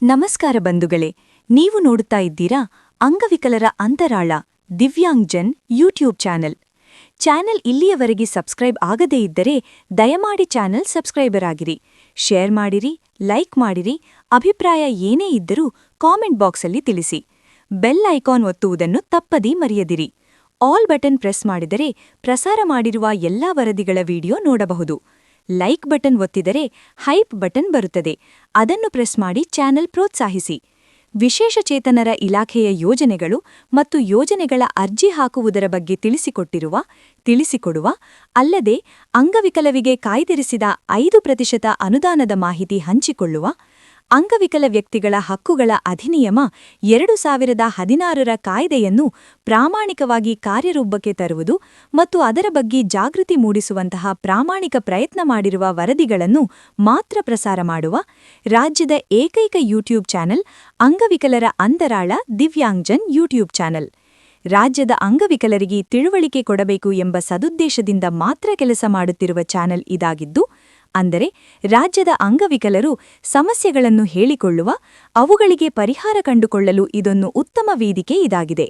ನಮಸ್ಕಾರ ಬಂಧುಗಳೇ, ನೀವು ನೋಡುತ್ತಾ ಇದ್ದೀರಾ ಅಂಗವಿಕಲರ ಅಂತರಾಳ ದಿವ್ಯಾಂಗ್ಜನ್ ಯೂಟ್ಯೂಬ್ ಚಾನೆಲ್ ಇಲ್ಲಿಯವರೆಗೆ ಸಬ್ಸ್ಕ್ರೈಬ್ ಆಗದೇ ಇದ್ದರೆ ದಯಮಾಡಿ ಚಾನೆಲ್ ಸಬ್ಸ್ಕ್ರೈಬರ್ ಆಗಿರಿ, ಶೇರ್ ಮಾಡಿರಿ, ಲೈಕ್ ಮಾಡಿರಿ, ಅಭಿಪ್ರಾಯ ಏನೇ ಇದ್ದರೂ ಕಾಮೆಂಟ್ ಬಾಕ್ಸಲ್ಲಿ ತಿಳಿಸಿ. ಬೆಲ್ ಐಕಾನ್ ಒತ್ತುವುದನ್ನು ತಪ್ಪದೇ ಮರೆಯದಿರಿ. ಆಲ್ ಬಟನ್ ಪ್ರೆಸ್ ಮಾಡಿದರೆ ಪ್ರಸಾರ ಮಾಡಿರುವ ಎಲ್ಲಾ ವರದಿಗಳ ವಿಡಿಯೋ ನೋಡಬಹುದು. ಲೈಕ್ ಬಟನ್ ಒತ್ತಿದರೆ ಹೈಪ್ ಬಟನ್ ಬರುತ್ತದೆ, ಅದನ್ನು ಪ್ರೆಸ್ ಮಾಡಿ ಚಾನೆಲ್ ಪ್ರೋತ್ಸಾಹಿಸಿ. ವಿಶೇಷಚೇತನರ ಇಲಾಖೆಯ ಯೋಜನೆಗಳು ಮತ್ತು ಯೋಜನೆಗಳ ಅರ್ಜಿ ಹಾಕುವುದರ ಬಗ್ಗೆ ತಿಳಿಸಿಕೊಡುವ ಅಲ್ಲದೆ ಅಂಗವಿಕಲವಿಗೆ ಕಾಯ್ದಿರಿಸಿದ 5% ಅನುದಾನದ ಮಾಹಿತಿ ಹಂಚಿಕೊಳ್ಳುವ, ಅಂಗವಿಕಲ ವ್ಯಕ್ತಿಗಳ ಹಕ್ಕುಗಳ ಅಧಿನಿಯಮ 2016ರ ಕಾಯ್ದೆಯನ್ನು ಪ್ರಾಮಾಣಿಕವಾಗಿ ಕಾರ್ಯರೂಪಕ್ಕೆ ತರುವುದು ಮತ್ತು ಅದರ ಬಗ್ಗೆ ಜಾಗೃತಿ ಮೂಡಿಸುವಂತಹ ಪ್ರಾಮಾಣಿಕ ಪ್ರಯತ್ನ ಮಾಡಿರುವ ವರದಿಗಳನ್ನು ಮಾತ್ರ ಪ್ರಸಾರ ಮಾಡುವ ರಾಜ್ಯದ ಏಕೈಕ ಯೂಟ್ಯೂಬ್ ಚಾನೆಲ್ ಅಂಗವಿಕಲರ ಅಂತರಾಳ ದಿವ್ಯಾಂಗ್ಜನ್ ಯೂಟ್ಯೂಬ್ ಚಾನೆಲ್. ರಾಜ್ಯದ ಅಂಗವಿಕಲರಿಗೆ ತಿಳುವಳಿಕೆ ಕೊಡಬೇಕು ಎಂಬ ಸದುದ್ದೇಶದಿಂದ ಮಾತ್ರ ಕೆಲಸ ಮಾಡುತ್ತಿರುವ ಚಾನೆಲ್ ಇದಾಗಿದ್ದು, ಅಂದರೆ ರಾಜ್ಯದ ಅಂಗವಿಕಲರು ಸಮಸ್ಯೆಗಳನ್ನು ಹೇಳಿಕೊಳ್ಳುವ, ಅವುಗಳಿಗೆ ಪರಿಹಾರ ಕಂಡುಕೊಳ್ಳಲು ಇದೊಂದು ಉತ್ತಮ ವೇದಿಕೆ ಇದಾಗಿದೆ.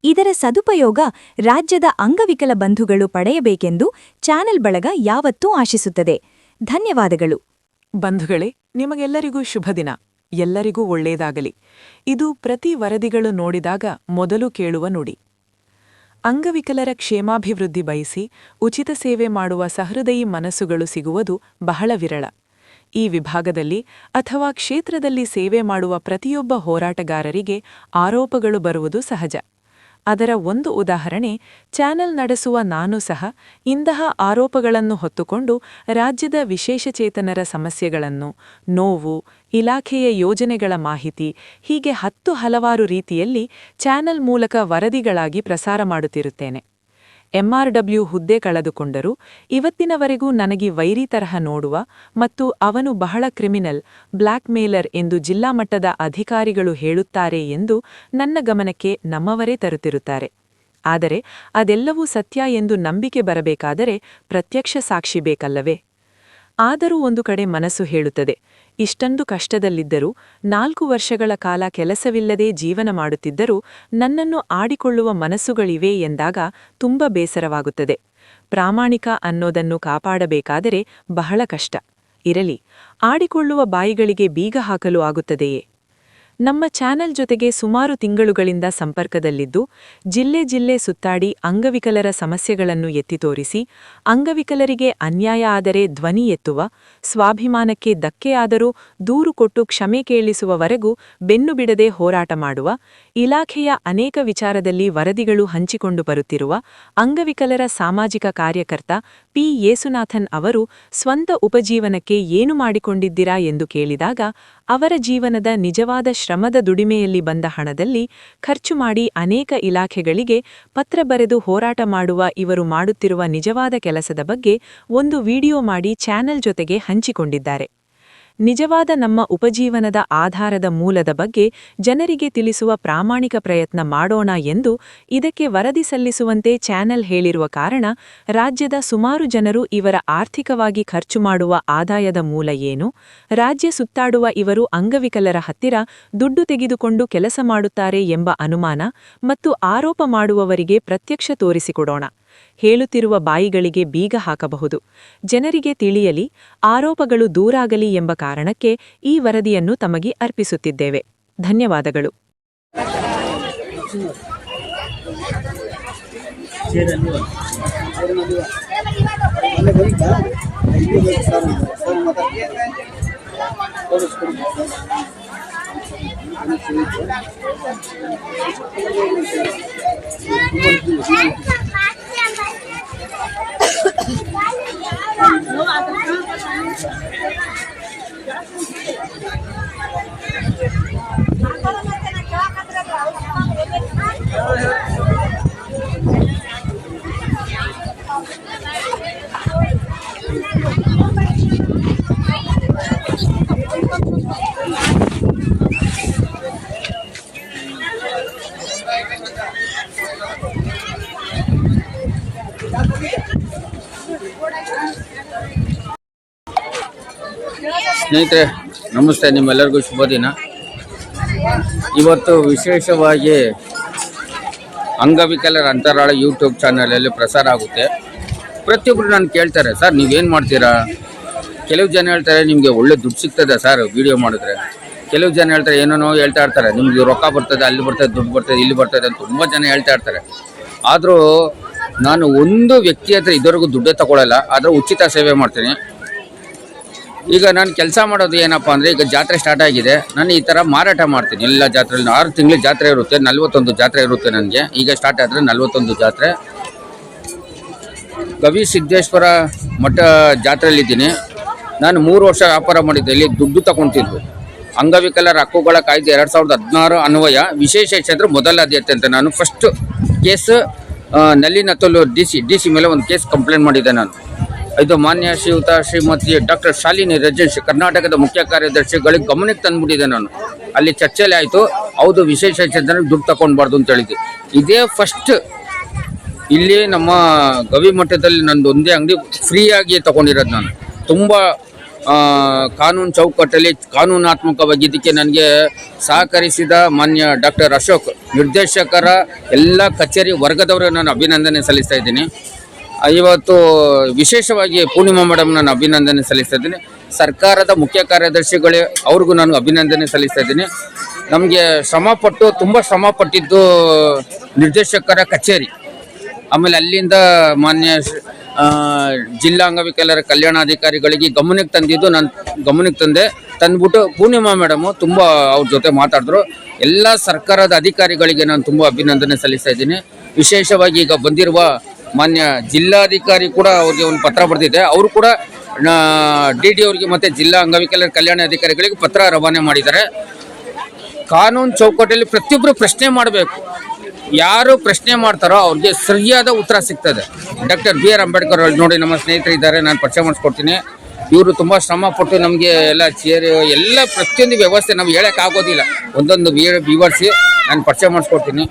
ಇದರ ಸದುಪಯೋಗ ರಾಜ್ಯದ ಅಂಗವಿಕಲ ಬಂಧುಗಳು ಪಡೆಯಬೇಕೆಂದು ಚಾನೆಲ್ ಬಳಗ ಯಾವತ್ತೂ ಆಶಿಸುತ್ತದೆ. ಧನ್ಯವಾದಗಳು. ಬಂಧುಗಳೇ, ನಿಮಗೆಲ್ಲರಿಗೂ ಶುಭ ದಿನ. ಎಲ್ಲರಿಗೂ ಒಳ್ಳೆಯದಾಗಲಿ. ಇದು ಪ್ರತಿ ವರದಿಗಳು ನೋಡಿದಾಗ ಮೊದಲು ಕೇಳುವ ನುಡಿ. ಅಂಗವಿಕಲರ ಕ್ಷೇಮಾಭಿವೃದ್ಧಿ ಬಯಸಿ ಉಚಿತ ಸೇವೆ ಮಾಡುವ ಸಹೃದಯಿ ಮನಸ್ಸುಗಳು ಸಿಗುವುದು ಬಹಳ ವಿರಳ. ಈ ವಿಭಾಗದಲ್ಲಿ ಅಥವಾ ಕ್ಷೇತ್ರದಲ್ಲಿ ಸೇವೆ ಮಾಡುವ ಪ್ರತಿಯೊಬ್ಬ ಹೋರಾಟಗಾರರಿಗೆ ಆರೋಪಗಳು ಬರುವುದು ಸಹಜ. ಅದರ ಒಂದು ಉದಾಹರಣೆ, ಚಾನೆಲ್ ನಡೆಸುವ ನಾನು ಸಹ ಇಂತಹ ಆರೋಪಗಳನ್ನು ಹೊತ್ತುಕೊಂಡು ರಾಜ್ಯದ ವಿಶೇಷಚೇತನರ ಸಮಸ್ಯೆಗಳನ್ನು, ನೋವು, ಇಲಾಖೆಯ ಯೋಜನೆಗಳ ಮಾಹಿತಿ ಹೀಗೆ 10 ಹಲವಾರು ರೀತಿಯಲ್ಲಿ ಚಾನೆಲ್ ಮೂಲಕ ವರದಿಗಳಾಗಿ ಪ್ರಸಾರ ಮಾಡುತ್ತಿರುತ್ತೇನೆ. MRW ಹುದ್ದೆ ಕಳೆದುಕೊಂಡರೂ ಇವತ್ತಿನವರೆಗೂ ನನಗೆ ವೈರಿ ತರಹ ನೋಡುವ ಮತ್ತು ಅವನು ಬಹಳ ಕ್ರಿಮಿನಲ್, ಬ್ಲ್ಯಾಕ್ ಮೇಲರ್ ಎಂದು ಜಿಲ್ಲಾ ಮಟ್ಟದ ಅಧಿಕಾರಿಗಳು ಹೇಳುತ್ತಾರೆ ಎಂದು ನನ್ನ ಗಮನಕ್ಕೆ ನಮ್ಮವರೇ ತರುತ್ತಿರುತ್ತಾರೆ. ಆದರೆ ಅದೆಲ್ಲವೂ ಸತ್ಯ ಎಂದು ನಂಬಿಕೆ ಬರಬೇಕಾದರೆ ಪ್ರತ್ಯಕ್ಷ ಸಾಕ್ಷಿ ಬೇಕಲ್ಲವೇ? ಆದರೂ ಒಂದು ಕಡೆ ಮನಸ್ಸು ಹೇಳುತ್ತದೆ, ಇಷ್ಟೊಂದು ಕಷ್ಟದಲ್ಲಿದ್ದರೂ 4 ವರ್ಷಗಳ ಕಾಲ ಕೆಲಸವಿಲ್ಲದೆ ಜೀವನ ಮಾಡುತ್ತಿದ್ದರೂ ನನ್ನನ್ನು ಆಡಿಕೊಳ್ಳುವ ಮನಸ್ಸುಗಳಿವೆ ಎಂದಾಗ ತುಂಬ ಬೇಸರವಾಗುತ್ತದೆ. ಪ್ರಾಮಾಣಿಕ ಅನ್ನೋದನ್ನು ಕಾಪಾಡಬೇಕಾದರೆ ಬಹಳ ಕಷ್ಟ. ಇರಲಿ, ಆಡಿಕೊಳ್ಳುವ ಬಾಯಿಗಳಿಗೆ ಬೀಗ ಹಾಕಲು ಆಗುತ್ತದೆಯೇ? ನಮ್ಮ ಚಾನೆಲ್ ಜೊತೆಗೆ ಸುಮಾರು ತಿಂಗಳುಗಳಿಂದ ಸಂಪರ್ಕದಲ್ಲಿದ್ದು, ಜಿಲ್ಲೆ ಸುತ್ತಾಡಿ ಅಂಗವಿಕಲರ ಸಮಸ್ಯೆಗಳನ್ನು ಎತ್ತಿ ತೋರಿಸಿ, ಅಂಗವಿಕಲರಿಗೆ ಅನ್ಯಾಯ ಆದರೆ ಧ್ವನಿ ಎತ್ತುವ, ಸ್ವಾಭಿಮಾನಕ್ಕೆ ಧಕ್ಕೆಯಾದರೂ ದೂರು ಕೊಟ್ಟು ಕ್ಷಮೆ ಕೇಳಿಸುವವರೆಗೂ ಬೆನ್ನು ಬಿಡದೆ ಹೋರಾಟ ಮಾಡುವ, ಇಲಾಖೆಯ ಅನೇಕ ವಿಚಾರದಲ್ಲಿ ವರದಿಗಳು ಹಂಚಿಕೊಂಡು ಬರುತ್ತಿರುವ ಅಂಗವಿಕಲರ ಸಾಮಾಜಿಕ ಕಾರ್ಯಕರ್ತ ಪಿ. ಯೇಸುನಾಥನ್ ಅವರು ಸ್ವಂತ ಉಪಜೀವನಕ್ಕೆ ಏನು ಮಾಡಿಕೊಂಡಿದ್ದೀರಾ ಎಂದು ಕೇಳಿದಾಗ, ಅವರ ಜೀವನದ ನಿಜವಾದ ಶ್ರಮದ ದುಡಿಮೆಯಲ್ಲಿ ಬಂದ ಹಣದಲ್ಲಿ ಖರ್ಚು ಮಾಡಿ ಅನೇಕ ಇಲಾಖೆಗಳಿಗೆ ಪತ್ರ ಬರೆದು ಹೋರಾಟ ಮಾಡುವ ಇವರು ಮಾಡುತ್ತಿರುವ ನಿಜವಾದ ಕೆಲಸದ ಬಗ್ಗೆ ಒಂದು ವಿಡಿಯೋ ಮಾಡಿ ಚಾನೆಲ್ ಜೊತೆಗೆ ಹಂಚಿಕೊಂಡಿದ್ದಾರೆ. ನಿಜವಾದ ನಮ್ಮ ಉಪಜೀವನದ ಆಧಾರದ ಮೂಲದ ಬಗ್ಗೆ ಜನರಿಗೆ ತಿಳಿಸುವ ಪ್ರಾಮಾಣಿಕ ಪ್ರಯತ್ನ ಮಾಡೋಣ ಎಂದು ಇದಕ್ಕೆ ವರದಿ ಸಲ್ಲಿಸುವಂತೆ ಚಾನೆಲ್ ಹೇಳಿರುವ ಕಾರಣ, ರಾಜ್ಯದ ಸುಮಾರು ಜನರು ಇವರ ಆರ್ಥಿಕವಾಗಿ ಖರ್ಚು ಮಾಡುವ ಆದಾಯದ ಮೂಲ ಏನು, ರಾಜ್ಯ ಸುತ್ತಾಡುವ ಇವರು ಅಂಗವಿಕಲರ ಹತ್ತಿರ ದುಡ್ಡು ತೆಗೆದುಕೊಂಡು ಕೆಲಸ ಮಾಡುತ್ತಾರೆ ಎಂಬ ಅನುಮಾನ ಮತ್ತು ಆರೋಪ ಮಾಡುವವರಿಗೆ ಪ್ರತ್ಯಕ್ಷ ತೋರಿಸಿಕೊಡೋಣ. ಹೇಳುತ್ತಿರುವ ಬಾಯಿಗಳಿಗೆ ಬೀಗ ಹಾಕಬಹುದು. ಜನರಿಗೆ ತಿಳಿಯಲಿ, ಆರೋಪಗಳು ದೂರಾಗಲಿ ಎಂಬ ಕಾರಣಕ್ಕೆ ಈ ವರದಿಯನ್ನು ತಮಗೆ ಅರ್ಪಿಸುತ್ತಿದ್ದೇವೆ. ಧನ್ಯವಾದಗಳು. ಸ್ನೇಹಿತರೆ ನಮಸ್ತೆ, ನಿಮ್ಮೆಲ್ಲರಿಗೂ ಶುಭ ದಿನ. ಇವತ್ತು ವಿಶೇಷವಾಗಿ ಅಂಗವಿಕಲರ ಅಂತರಾಳ ಯೂಟ್ಯೂಬ್ ಚಾನಲಲ್ಲಿ ಪ್ರಸಾರ ಆಗುತ್ತೆ. ಪ್ರತಿಯೊಬ್ಬರು ನಾನು ಕೇಳ್ತಾರೆ, ಸರ್ ನೀವೇನು ಮಾಡ್ತೀರಾ? ಕೆಲವು ಜನ ಹೇಳ್ತಾರೆ ನಿಮಗೆ ಒಳ್ಳೆ ದುಡ್ಡು ಸಿಗ್ತದೆ ಸರ್ ವಿಡಿಯೋ ಮಾಡಿದ್ರೆ. ಕೆಲವು ಜನ ಹೇಳ್ತಾರೆ ಏನೇನೋ ಹೇಳ್ತಾ ಇರ್ತಾರೆ, ನಿಮ್ಗೆ ರೊಕ್ಕ ಬರ್ತದೆ, ಅಲ್ಲಿ ಬರ್ತದೆ, ದುಡ್ಡು ಬರ್ತದೆ, ಇಲ್ಲಿ ಬರ್ತದೆ ಅಂತ ತುಂಬ ಜನ ಹೇಳ್ತಾ ಇರ್ತಾರೆ. ಆದರೂ ನಾನು ಒಂದು ವ್ಯಕ್ತಿ ಹತ್ರ ಇದುವರೆಗೂ ದುಡ್ಡೇ ತಗೊಳ್ಳಲ್ಲ, ಆದರೆ ಉಚಿತ ಸೇವೆ ಮಾಡ್ತೀನಿ. ಈಗ ನಾನು ಕೆಲಸ ಮಾಡೋದು ಏನಪ್ಪ ಅಂದರೆ, ಈಗ ಜಾತ್ರೆ ಸ್ಟಾರ್ಟ್ ಆಗಿದೆ, ನಾನು ಈ ಥರ ಮಾರಾಟ ಮಾಡ್ತೀನಿ. ಎಲ್ಲ ಜಾತ್ರೆಯಲ್ಲಿ 6 ತಿಂಗಳು ಜಾತ್ರೆ ಇರುತ್ತೆ, 41 ಜಾತ್ರೆ ಇರುತ್ತೆ ನನಗೆ. ಈಗ ಸ್ಟಾರ್ಟ್ ಆದರೆ 41 ಜಾತ್ರೆ. ಗವಿ ಸಿದ್ದೇಶ್ವರ ಮಠ ಜಾತ್ರೆಯಲ್ಲಿದ್ದೀನಿ. ನಾನು 3 ವರ್ಷ ವ್ಯಾಪಾರ ಮಾಡಿದ್ದೆ. ಇಲ್ಲಿ ದುಡ್ಡು ತಗೊತಿದ್ದು ಅಂಗವಿಕಲರ ಹಕ್ಕುಗಳ ಕಾಯ್ದೆ 2016 ಅನ್ವಯ ವಿಶೇಷ ಕ್ಷೇತ್ರ ಮೊದಲ ಆದ್ಯತೆ ಅಂತ ನಾನು ಫಸ್ಟ್ ಕೇಸ್ ನಲ್ಲಿನತ್ತಲು ಡಿ ಸಿ ಮೇಲೆ ಒಂದು ಕೇಸ್ ಕಂಪ್ಲೇಂಟ್ ಮಾಡಿದ್ದೆ ನಾನು. ಇದು ಮಾನ್ಯ ಶ್ರೀಯುತ ಶ್ರೀಮತಿ ಡಾಕ್ಟರ್ ಶಾಲಿನಿ ರಜೇಶ್ ಕರ್ನಾಟಕದ ಮುಖ್ಯ ಕಾರ್ಯದರ್ಶಿಗಳಿಗೆ ಗಮನಕ್ಕೆ ತಂದುಬಿಟ್ಟಿದ್ದೆ ನಾನು. ಅಲ್ಲಿ ಚರ್ಚೆಯಲ್ಲಿ ಆಯಿತು, ಹೌದು ವಿಶೇಷ ಕ್ಷೇತ್ರ ದುಡ್ಡು ತಗೊಂಡ್ಬಾರ್ದು ಅಂತ ಹೇಳಿದ್ದೆ. ಇದೇ ಫಸ್ಟ್ ಇಲ್ಲಿ ನಮ್ಮ ಗವಿ ಮಠದಲ್ಲಿ ನಂದು ಒಂದೇ ಅಂಗಡಿ ಫ್ರೀಯಾಗಿ ತಗೊಂಡಿರೋದು ನಾನು. ತುಂಬ ಕಾನೂನು ಚೌಕಟ್ಟಲ್ಲಿ ಕಾನೂನಾತ್ಮಕವಾಗಿ ಇದಕ್ಕೆ ನನಗೆ ಸಹಕರಿಸಿದ ಮಾನ್ಯ ಡಾಕ್ಟರ್ ಅಶೋಕ್ ನಿರ್ದೇಶಕರ ಎಲ್ಲ ಕಚೇರಿ ವರ್ಗದವರು ನಾನು ಅಭಿನಂದನೆ ಸಲ್ಲಿಸ್ತಾ ಇದ್ದೀನಿ. ಇವತ್ತು ವಿಶೇಷವಾಗಿ ಪೂರ್ಣಿಮಾ ಮೇಡಮ್ ನಾನು ಅಭಿನಂದನೆ ಸಲ್ಲಿಸ್ತಾ ಇದ್ದೀನಿ. ಸರ್ಕಾರದ ಮುಖ್ಯ ಕಾರ್ಯದರ್ಶಿಗಳೇ ಅವ್ರಿಗೂ ನಾನು ಅಭಿನಂದನೆ ಸಲ್ಲಿಸ್ತಾ ಇದ್ದೀನಿ. ನಮಗೆ ತುಂಬ ಶ್ರಮಪಟ್ಟಿದ್ದು ನಿರ್ದೇಶಕರ ಕಚೇರಿ. ಆಮೇಲೆ ಅಲ್ಲಿಂದ ಮಾನ್ಯ ಜಿಲ್ಲಾ ಅಂಗವಿಕಲರ ಕಲ್ಯಾಣಾಧಿಕಾರಿಗಳಿಗೆ ಗಮನಕ್ಕೆ ತಂದಿದ್ದು ನಾನು ಗಮನಕ್ಕೆ ತಂದ್ಬಿಟ್ಟು ಪೂರ್ಣಿಮಾ ಮೇಡಮು ತುಂಬ ಅವ್ರ ಜೊತೆ ಮಾತಾಡಿದ್ರು. ಎಲ್ಲ ಸರ್ಕಾರದ ಅಧಿಕಾರಿಗಳಿಗೆ ನಾನು ತುಂಬ ಅಭಿನಂದನೆ ಸಲ್ಲಿಸ್ತಾ ಇದ್ದೀನಿ. ವಿಶೇಷವಾಗಿ ಈಗ ಬಂದಿರುವ ಮಾನ್ಯ ಜಿಲ್ಲಾಧಿಕಾರಿ ಕೂಡ ಅವ್ರಿಗೆ ಒಂದು ಪತ್ರ ಬರೆದಿದೆ. ಅವರು ಕೂಡ DD ಅವ್ರಿಗೆ ಮತ್ತು ಜಿಲ್ಲಾ ಅಂಗವಿಕಲರ ಕಲ್ಯಾಣ ಅಧಿಕಾರಿಗಳಿಗೆ ಪತ್ರ ರವಾನೆ ಮಾಡಿದ್ದಾರೆ. ಕಾನೂನು ಚೌಕಟ್ಟಲ್ಲಿ ಪ್ರತಿಯೊಬ್ಬರು ಪ್ರಶ್ನೆ ಮಾಡಬೇಕು. ಯಾರು ಪ್ರಶ್ನೆ ಮಾಡ್ತಾರೋ ಅವ್ರಿಗೆ ಸರಿಯಾದ ಉತ್ತರ ಸಿಗ್ತದೆ. ಡಾಕ್ಟರ್ BR ಅಂಬೇಡ್ಕರ್ ಅವ್ರು ನೋಡಿ, ನಮ್ಮ ಸ್ನೇಹಿತರಿದ್ದಾರೆ, ನಾನು ಪರಿಚಯ ಮಾಡಿಸ್ಕೊಡ್ತೀನಿ. ಇವರು ತುಂಬ ಶ್ರಮಪಟ್ಟು ನಮಗೆ ಎಲ್ಲ ಚೇರು ಎಲ್ಲ ಪ್ರತಿಯೊಂದು ವ್ಯವಸ್ಥೆ ನಮ್ಗೆ ಹೇಳೋಕ್ಕಾಗೋದಿಲ್ಲ, ಒಂದೊಂದು ವಿವರಿಸಿ ನಾನು ಪರಿಚಯ ಮಾಡಿಸ್ಕೊಡ್ತೀನಿ.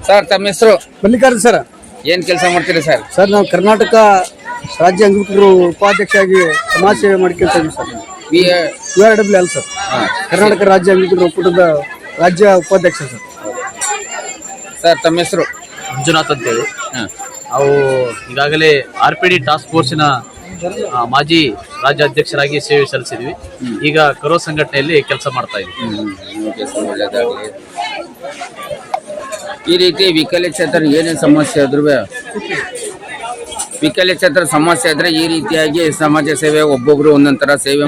ಸರ್ ತಮ್ಮ ಹೆಸರು? ಮಲ್ಲಿಕಾರ್ಜುನ್ ಸರ್. ಏನು ಕೆಲಸ ಮಾಡ್ತೀರಿ ಸರ್? ಸರ್ ನಾವು ಕರ್ನಾಟಕ ರಾಜ್ಯ ಅಂಗವಿಕಲರು ಉಪಾಧ್ಯಕ್ಷರಾಗಿ ಸಮಾಜ ಸೇವೆ ಮಾಡ್ಕೊಳ್ತಾ ಇದ್ದೀವಿ ಸರ್. URWL ಸರ್, ಕರ್ನಾಟಕ ರಾಜ್ಯ ಅಂಗವಿಕಲರು ಒಕ್ಕೂಟದ ರಾಜ್ಯ ಉಪಾಧ್ಯಕ್ಷ ಸರ್. ಸರ್ ತಮ್ಮ ಹೆಸರು? ಮಂಜುನಾಥ್ ಅಂತೇಳಿ. ನಾವು ಈಗಾಗಲೇ RPD ಟಾಸ್ಕ್ ಫೋರ್ಸಿನ ಮಾಜಿ ರಾಜ್ಯಾಧ್ಯಕ್ಷರಾಗಿ ಸೇವೆ ಸಲ್ಲಿಸಿದ್ವಿ. ಈಗ ಕರೋ ಸಂಘಟನೆಯಲ್ಲಿ ಕೆಲಸ ಮಾಡ್ತಾ ಇದ್ವಿ. ಒಳ್ಳೆಯದಾಗಲಿ. ಈ ರೀತಿ ವಿಕಲಚೇತನ ಏನೇ ಸಮಸ್ಯೆ ಆದ್ರೂ, ವಿಕಲಚೇತರ ಸಮಸ್ಯೆ ಆದರೆ ಈ ರೀತಿಯಾಗಿ ಸಮಾಜ ಸೇವೆ ಒಬ್ಬೊಬ್ರು ಒಂದೊಂದು ಥರ ಸೇವೆ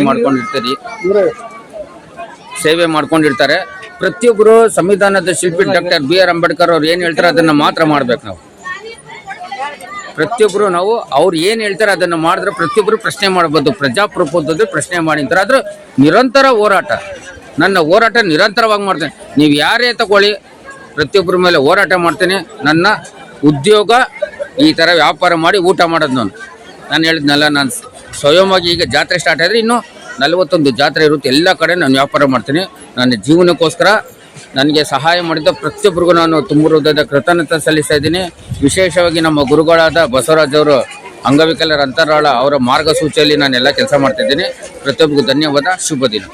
ಮಾಡ್ಕೊಂಡಿರ್ತಾರೆ. ಪ್ರತಿಯೊಬ್ಬರು ಸಂವಿಧಾನದ ಶಿಲ್ಪಿ ಡಾಕ್ಟರ್ BR ಅಂಬೇಡ್ಕರ್ ಅವ್ರು ಏನು ಹೇಳ್ತಾರೆ ಅದನ್ನು ಮಾತ್ರ ಮಾಡ್ಬೇಕು ನಾವು. ಪ್ರತಿಯೊಬ್ಬರು ನಾವು ಅವ್ರು ಏನು ಹೇಳ್ತಾರೆ ಅದನ್ನು ಮಾಡಿದ್ರೆ ಪ್ರತಿಯೊಬ್ಬರು ಪ್ರಶ್ನೆ ಮಾಡ್ಬೋದು. ಪ್ರಜಾಪ್ರಭುತ್ವದಲ್ಲಿ ಪ್ರಶ್ನೆ ಮಾಡಿರ್ತಾರೆ. ಆದರೂ ನಿರಂತರ ಹೋರಾಟ, ನನ್ನ ಹೋರಾಟ ನಿರಂತರವಾಗಿ ಮಾಡ್ತೇನೆ. ನೀವು ಯಾರೇ ತಗೊಳ್ಳಿ, ಪ್ರತಿಯೊಬ್ಬರ ಮೇಲೆ ಹೋರಾಟ ಮಾಡ್ತೇನೆ. ನನ್ನ ಉದ್ಯೋಗ ಈ ಥರ ವ್ಯಾಪಾರ ಮಾಡಿ ಊಟ ಮಾಡೋದು. ನಾನು ಹೇಳಿದ್ನಲ್ಲ, ನಾನು ಸ್ವಯಂವಾಗಿ ಈಗ ಜಾತ್ರೆ ಸ್ಟಾರ್ಟ್ ಆದರೆ ಇನ್ನೂ 41 ಜಾತ್ರೆ ಇರುತ್ತೆ. ಎಲ್ಲ ಕಡೆ ನಾನು ವ್ಯಾಪಾರ ಮಾಡ್ತೀನಿ. ನನ್ನ ಜೀವನಕ್ಕೋಸ್ಕರ ನನಗೆ ಸಹಾಯ ಮಾಡಿದ ಪ್ರತಿಯೊಬ್ಬರಿಗೂ ನಾನು ತುಂಬ ಹೃದಯದ ಕೃತಜ್ಞತೆ ಸಲ್ಲಿಸ್ತಾ ಇದ್ದೀನಿ. ವಿಶೇಷವಾಗಿ ನಮ್ಮ ಗುರುಗಳಾದ ಬಸವರಾಜ್ ಅವರು ಅಂಗವಿಕಲರ ಅಂತರಾಳ ಅವರ ಮಾರ್ಗಸೂಚಿಯಲ್ಲಿ ನಾನೆಲ್ಲ ಕೆಲಸ ಮಾಡ್ತಿದ್ದೀನಿ. ಪ್ರತಿಯೊಬ್ಬರಿಗೂ ಧನ್ಯವಾದ. ಶುಭ ದಿನ.